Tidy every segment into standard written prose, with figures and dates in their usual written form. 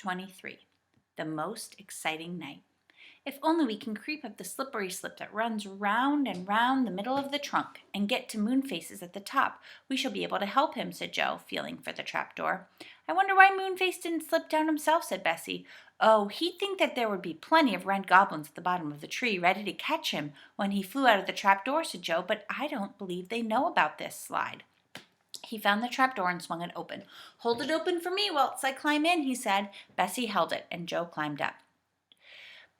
23. The Most Exciting Night. If only we can creep up the slippery slip that runs round and round the middle of the trunk and get to Moonface's at the top, we shall be able to help him, said Joe, feeling for the trapdoor. I wonder why Moonface didn't slip down himself, said Bessie. Oh, he'd think that there would be plenty of red goblins at the bottom of the tree ready to catch him when he flew out of the trapdoor, said Joe, but I don't believe they know about this slide. He found the trapdoor and swung it open. Hold it open for me whilst I climb in, he said. Bessie held it, and Joe climbed up.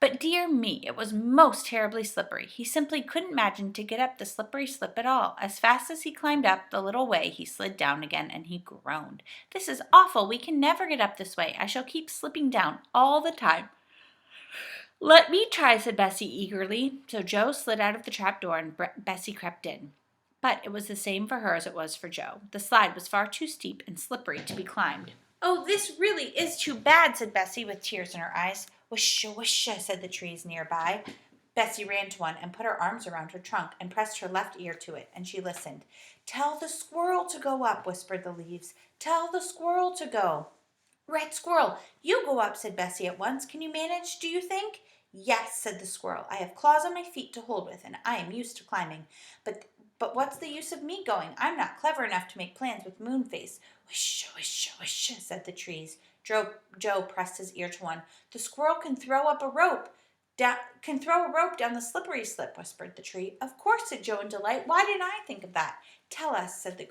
But dear me, it was most terribly slippery. He simply couldn't imagine to get up the slippery slip at all. As fast as he climbed up the little way, he slid down again, and he groaned. This is awful. We can never get up this way. I shall keep slipping down all the time. Let me try, said Bessie eagerly. So Joe slid out of the trapdoor, and Bessie crept in. But it was the same for her as it was for Joe. The slide was far too steep and slippery to be climbed. Oh, this really is too bad, said Bessie with tears in her eyes. Whoosh, whoosh, said the trees nearby. Bessie ran to one and put her arms around her trunk and pressed her left ear to it, and she listened. Tell the squirrel to go up, whispered the leaves. Tell the squirrel to go. Red Squirrel, you go up, said Bessie at once. Can you manage, do you think? Yes, said the squirrel. I have claws on my feet to hold with, and I am used to climbing. But what's the use of me going? I'm not clever enough to make plans with Moonface. Whoosh, whoosh, whoosh, said the trees. Joe pressed his ear to one. The squirrel can throw a rope down the slippery slip, whispered the tree. Of course, said Joe in delight. Why didn't I think of that? Tell us, said the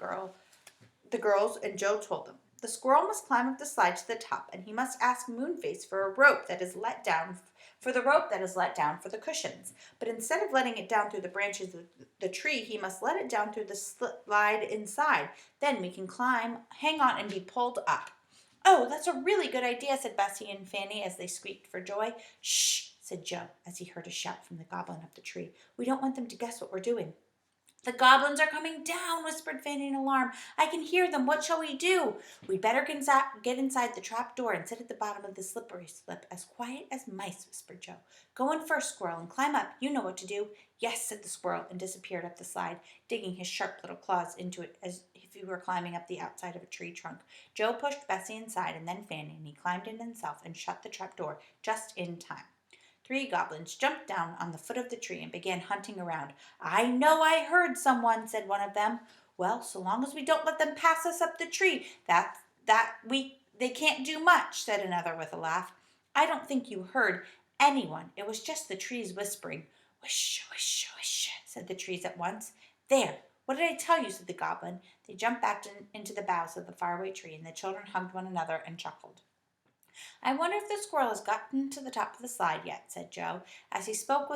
girls, and Joe told them. The squirrel must climb up the slide to the top, and he must ask Moonface for the rope that is let down for the cushions. But instead of letting it down through the branches of the tree, he must let it down through the slide inside. Then we can climb, hang on, and be pulled up. Oh, that's a really good idea, said Bessie and Fanny as they squeaked for joy. Shh, said Joe as he heard a shout from the goblin up the tree. We don't want them to guess what we're doing. The goblins are coming down, whispered Fanny in alarm. I can hear them. What shall we do? We'd better get inside the trap door and sit at the bottom of the slippery slip, as quiet as mice, whispered Joe. Go in first, Squirrel, and climb up. You know what to do. Yes, said the squirrel, and disappeared up the slide, digging his sharp little claws into it as if he were climbing up the outside of a tree trunk. Joe pushed Bessie inside and then Fanny, and he climbed in himself and shut the trap door just in time. 3 goblins jumped down on the foot of the tree and began hunting around. I know I heard someone, said one of them. Well, so long as we don't let them pass us up the tree, they can't do much, said another with a laugh. I don't think you heard anyone. It was just the trees whispering. Whoosh, whoosh, whoosh, said the trees at once. There, what did I tell you, said the goblin. They jumped back into the boughs of the faraway tree, and the children hugged one another and chuckled. I wonder if the squirrel has gotten to the top of the slide yet, said Joe. As he spoke,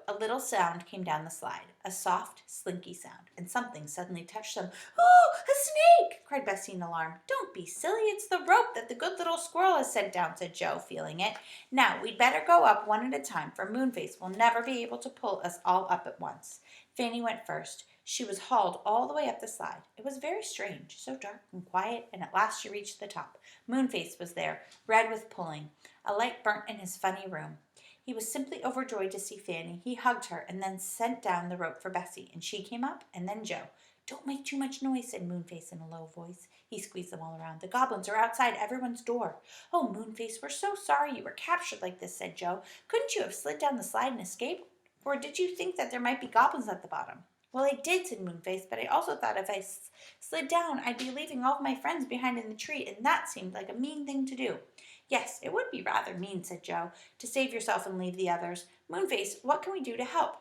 a little sound came down the slide, a soft, slinky sound, and something suddenly touched them. Oh, a snake! Cried Bessie in alarm. Don't be silly. It's the rope that the good little squirrel has sent down, said Joe, feeling it. Now, we'd better go up one at a time, for Moonface will never be able to pull us all up at once. Fanny went first. She was hauled all the way up the slide. It was very strange, so dark and quiet, and at last she reached the top. Moonface was there, red with pulling. A light burnt in his funny room. He was simply overjoyed to see Fanny. He hugged her and then sent down the rope for Bessie, and she came up, and then Joe. Don't make too much noise, said Moonface in a low voice. He squeezed them all around. The goblins are outside everyone's door. Oh, Moonface, we're so sorry you were captured like this, said Joe. Couldn't you have slid down the slide and escaped? Or did you think that there might be goblins at the bottom? Well, I did, said Moonface, but I also thought if I slid down, I'd be leaving all of my friends behind in the tree, and that seemed like a mean thing to do. Yes, it would be rather mean, said Joe, to save yourself and leave the others. Moonface, what can we do to help?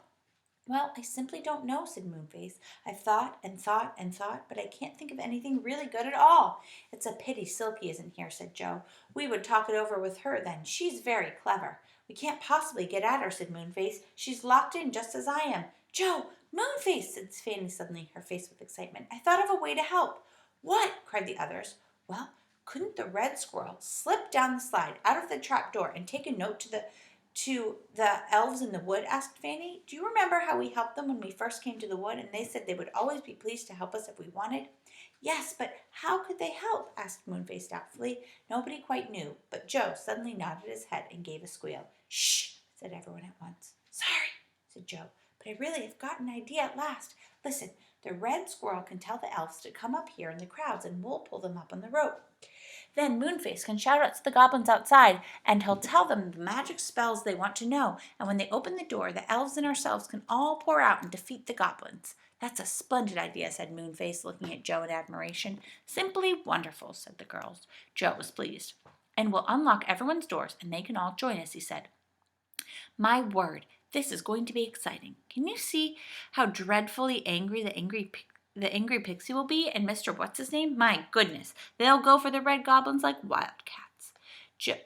Well, I simply don't know, said Moonface. I've thought and thought and thought, but I can't think of anything really good at all. It's a pity Silky isn't here, said Joe. We would talk it over with her then. She's very clever. We can't possibly get at her, said Moonface. She's locked in just as I am. Joe, Moonface, said Fanny suddenly, her face with excitement. I thought of a way to help. What? Cried the others. Well, couldn't the red squirrel slip down the slide out of the trap door and take a note to the elves in the wood? Asked Fanny. Do you remember how we helped them when we first came to the wood, and they said they would always be pleased to help us if we wanted? Yes, but how could they help? Asked Moonface doubtfully. Nobody quite knew, but Joe suddenly nodded his head and gave a squeal. Shh, said everyone at once. Sorry, said Joe, but I really have got an idea at last. Listen, the red squirrel can tell the elves to come up here in the crowds, and we'll pull them up on the rope. Then Moonface can shout out to the goblins outside, and he'll tell them the magic spells they want to know, and when they open the door, the elves and ourselves can all pour out and defeat the goblins." "That's a splendid idea," said Moonface, looking at Joe in admiration. "Simply wonderful," said the girls. Joe was pleased. "And we'll unlock everyone's doors, and they can all join us," he said. "My word, this is going to be exciting. Can you see how dreadfully angry the angry pixie will be, and Mr. What's-his-name? My goodness, they'll go for the red goblins like wildcats."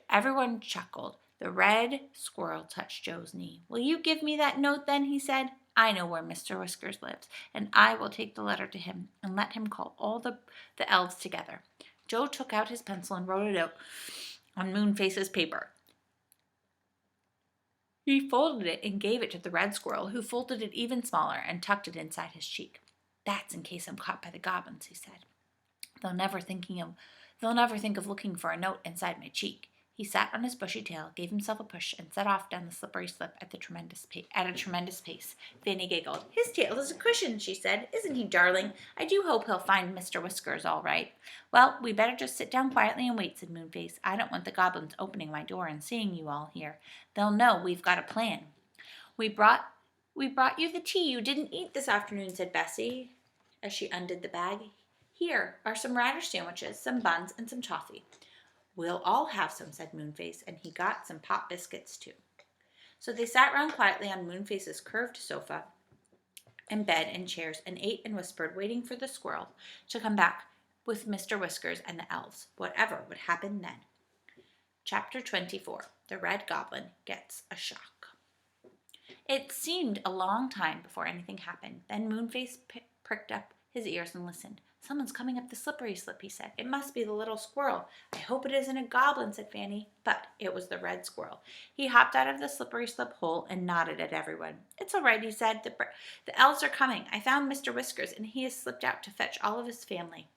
Everyone chuckled. The red squirrel touched Joe's knee. "Will you give me that note then?" he said. "I know where Mr. Whiskers lives, and I will take the letter to him and let him call all the elves together." Joe took out his pencil and wrote it out on Moonface's paper. He folded it and gave it to the red squirrel, who folded it even smaller and tucked it inside his cheek. "That's in case I'm caught by the goblins," he said. They'll never think of looking for a note inside my cheek." He sat on his bushy tail, gave himself a push, and set off down the slippery slip at a tremendous pace. Fanny giggled. "His tail is a cushion," she said. "Isn't he darling? I do hope he'll find Mr. Whiskers all right." "Well, we better just sit down quietly and wait," said Moonface. "I don't want the goblins opening my door and seeing you all here. They'll know we've got a plan." We brought you the tea you didn't eat this afternoon," said Bessie, as she undid the bag. "Here are some radish sandwiches, some buns, and some toffee." "We'll all have some," said Moonface, and he got some pop biscuits too. So they sat round quietly on Moonface's curved sofa and bed and chairs, and ate and whispered, waiting for the squirrel to come back with Mr. Whiskers and the elves, whatever would happen then. Chapter 24. The Red Goblin Gets a Shock. It seemed a long time before anything happened. Then Moonface pricked up his ears and listened. "Someone's coming up the slippery slip," he said. "It must be the little squirrel." "I hope it isn't a goblin," said Fanny. But it was the red squirrel. He hopped out of the slippery slip hole and nodded at everyone. "It's all right," he said. The elves are coming. I found Mr. Whiskers, and he has slipped out to fetch all of his family.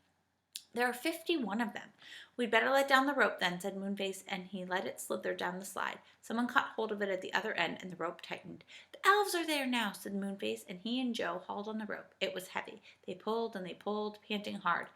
There are 51 of them." "We'd better let down the rope then," said Moonface, and he let it slither down the slide. Someone caught hold of it at the other end, and the rope tightened. "The elves are there now," said Moonface, and he and Joe hauled on the rope. It was heavy. They pulled and they pulled, panting hard.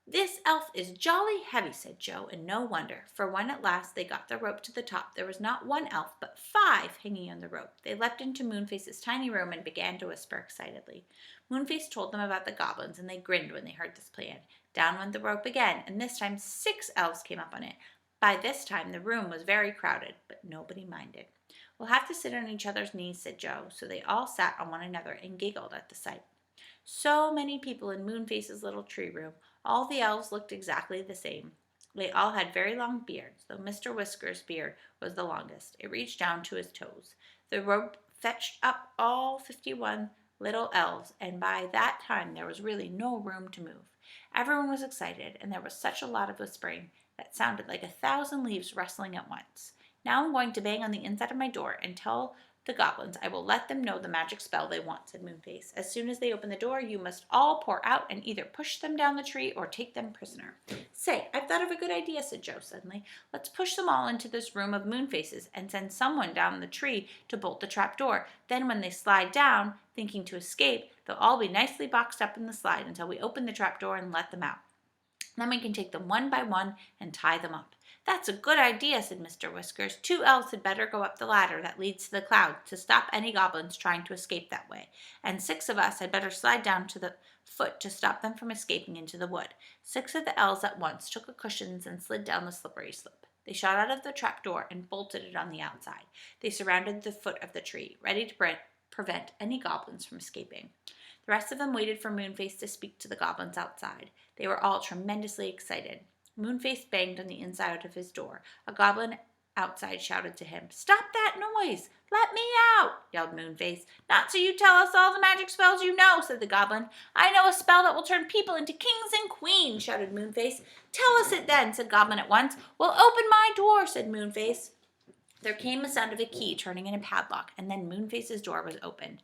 "This elf is jolly heavy," said Joe, and no wonder, for when at last they got the rope to the top, there was not one elf, but 5 hanging on the rope. They leapt into Moonface's tiny room and began to whisper excitedly. Moonface told them about the goblins, and they grinned when they heard this plan. Down went the rope again, and this time 6 elves came up on it. By this time the room was very crowded, but nobody minded. "We'll have to sit on each other's knees," said Joe, so they all sat on one another and giggled at the sight. So many people in Moonface's little tree room. All the elves looked exactly the same. They all had very long beards, though Mr. Whisker's beard was the longest. It reached down to his toes. The rope fetched up all 51 little elves, and by that time there was really no room to move. Everyone was excited, and there was such a lot of whispering that sounded like 1,000 leaves rustling at once. "Now I'm going to bang on the inside of my door and tell the goblins I will let them know the magic spell they want," said Moonface. "As soon as they open the door, you must all pour out and either push them down the tree or take them prisoner." "Say, I've thought of a good idea," said Joe suddenly. "Let's push them all into this room of Moonface's and send someone down the tree to bolt the trap door. Then when they slide down, thinking to escape, they'll all be nicely boxed up in the slide until we open the trap door and let them out. Then we can take them one by one and tie them up." "That's a good idea," said Mr. Whiskers. "2 elves had better go up the ladder that leads to the clouds to stop any goblins trying to escape that way, and 6 of us had better slide down to the foot to stop them from escaping into the wood." 6 of the elves at once took the cushions and slid down the slippery slip. They shot out of the trap door and bolted it on the outside. They surrounded the foot of the tree, ready to prevent any goblins from escaping. The rest of them waited for Moonface to speak to the goblins outside. They were all tremendously excited. Moonface banged on the inside of his door. A goblin outside shouted to him. "Stop that noise! Let me out!" yelled Moonface. "Not so you tell us all the magic spells you know," said the goblin. "I know a spell that will turn people into kings and queens," shouted Moonface. "Tell us it then," said Goblin at once. "We'll open my door," said Moonface. There came a sound of a key turning in a padlock, and then Moonface's door was opened.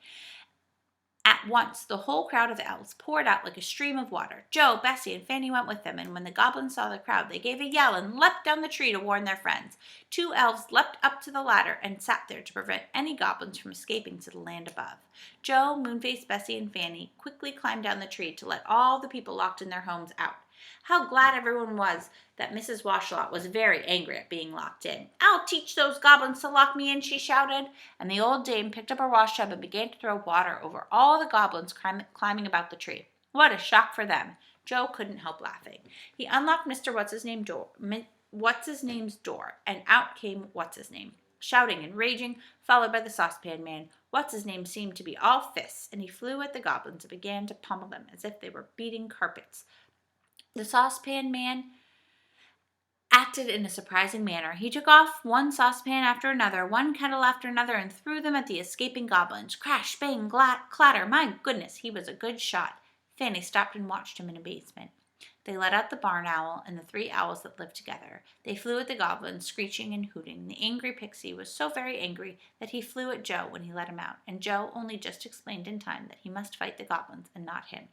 At once, the whole crowd of elves poured out like a stream of water. Joe, Bessie, and Fanny went with them, and when the goblins saw the crowd, they gave a yell and leapt down the tree to warn their friends. 2 elves leapt up to the ladder and sat there to prevent any goblins from escaping to the land above. Joe, Moonface, Bessie, and Fanny quickly climbed down the tree to let all the people locked in their homes out. How glad everyone was that Mrs. Washlot was very angry at being locked in. "I'll teach those goblins to lock me in," she shouted, and the old dame picked up her wash tub and began to throw water over all the goblins climbing about the tree. What a shock for them! Joe couldn't help laughing. He unlocked Mr. What's-his-name's door, and out came What's-his-name, shouting and raging, followed by the saucepan man. What's-his-name seemed to be all fists, and he flew at the goblins and began to pummel them as if they were beating carpets. The saucepan man acted in a surprising manner. He took off one saucepan after another, one kettle after another, and threw them at the escaping goblins. Crash, bang, clatter. My goodness, he was a good shot. Fanny stopped and watched him in amazement. They let out the barn owl and the 3 owls that lived together. They flew at the goblins, screeching and hooting. The angry pixie was so very angry that he flew at Joe when he let him out, and Joe only just explained in time that he must fight the goblins and not him.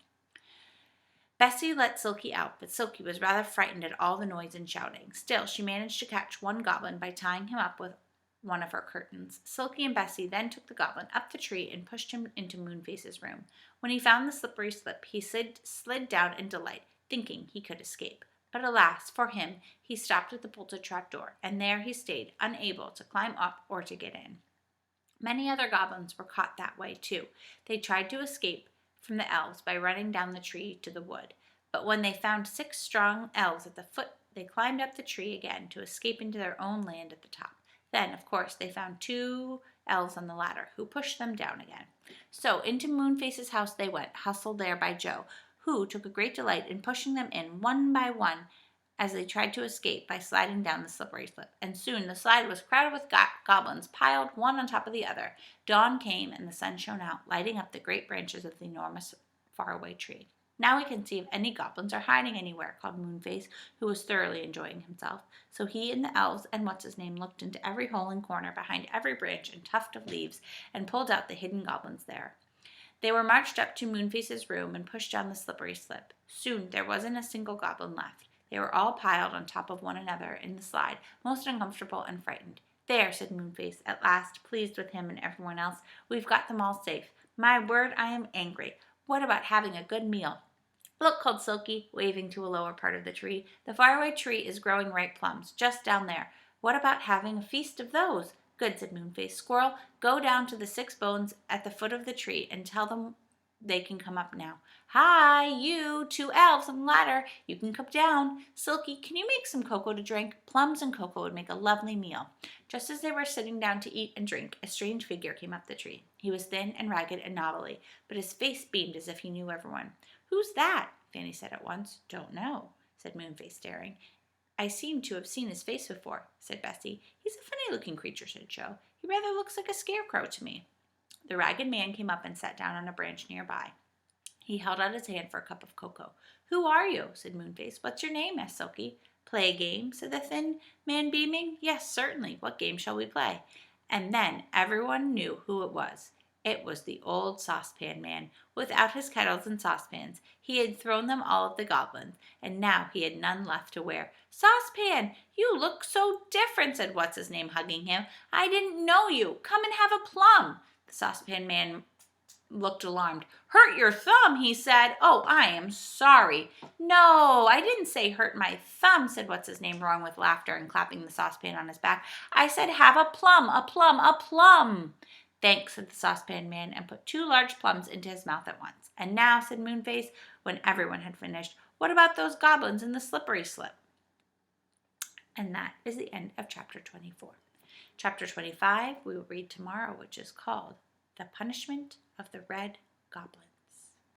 Bessie let Silky out, but Silky was rather frightened at all the noise and shouting. Still, she managed to catch one goblin by tying him up with one of her curtains. Silky and Bessie then took the goblin up the tree and pushed him into Moonface's room. When he found the slippery slip, he slid down in delight, thinking he could escape. But alas, for him, he stopped at the bolted trapdoor, and there he stayed, unable to climb up or to get in. Many other goblins were caught that way, too. They tried to escape from the elves by running down the tree to the wood. But when they found 6 strong elves at the foot, they climbed up the tree again to escape into their own land at the top. Then, of course, they found 2 elves on the ladder, who pushed them down again. So into Moonface's house they went, hustled there by Joe, who took a great delight in pushing them in one by one as they tried to escape by sliding down the slippery slip. And soon the slide was crowded with goblins, piled one on top of the other. Dawn came, and the sun shone out, lighting up the great branches of the enormous faraway tree. "Now we can see if any goblins are hiding anywhere," called Moonface, who was thoroughly enjoying himself. So he and the elves and What's-his-name looked into every hole and corner, behind every branch and tuft of leaves, and pulled out the hidden goblins there. They were marched up to Moonface's room and pushed down the slippery slip. Soon there wasn't a single goblin left. They were all piled on top of one another in the slide, most uncomfortable and frightened. "There," said Moonface, at last, pleased with him and everyone else. "We've got them all safe. My word, I am angry. What about having a good meal?" "Look," called Silky, waving to a lower part of the tree. "The faraway tree is growing ripe plums, just down there. What about having a feast of those?" "Good," said Moonface. "Squirrel, go down to the 6 bones at the foot of the tree and tell them they can come up now. Hi, you 2 elves on the ladder, you can come down. Silky, can you make some cocoa to drink? Plums and cocoa would make a lovely meal." Just as they were sitting down to eat and drink, a strange figure came up the tree. He was thin and ragged and knobbly, but his face beamed as if he knew everyone. "Who's that?" Fanny said at once. "Don't know," said Moonface, staring. "I seem to have seen his face before," said Bessie. "He's a funny-looking creature," said Joe. "He rather looks like a scarecrow to me." The ragged man came up and sat down on a branch nearby. He held out his hand for a cup of cocoa. "Who are you?" said Moonface. "What's your name?" asked Silky. "Play a game?" said the thin man, beaming. "Yes, certainly. What game shall we play?" And then everyone knew who it was. It was the old saucepan man, without his kettles and saucepans. He had thrown them all at the goblins, and now he had none left to wear. "Saucepan, you look so different," said What's-his-name, hugging him. "I didn't know you. Come and have a plum." The saucepan man looked alarmed. "Hurt your thumb," he said. "Oh, I am sorry." "No, I didn't say hurt my thumb," said What's-his-name, roaring with laughter and clapping the saucepan on his back. "I said have a plum, a plum, a plum." "Thanks," said the saucepan man, and put 2 large plums into his mouth at once. "And now," said Moonface, when everyone had finished, "what about those goblins in the slippery slip?" And that is the end of chapter 24. Chapter 25 we will read tomorrow, which is called The Punishment of the Red Goblin.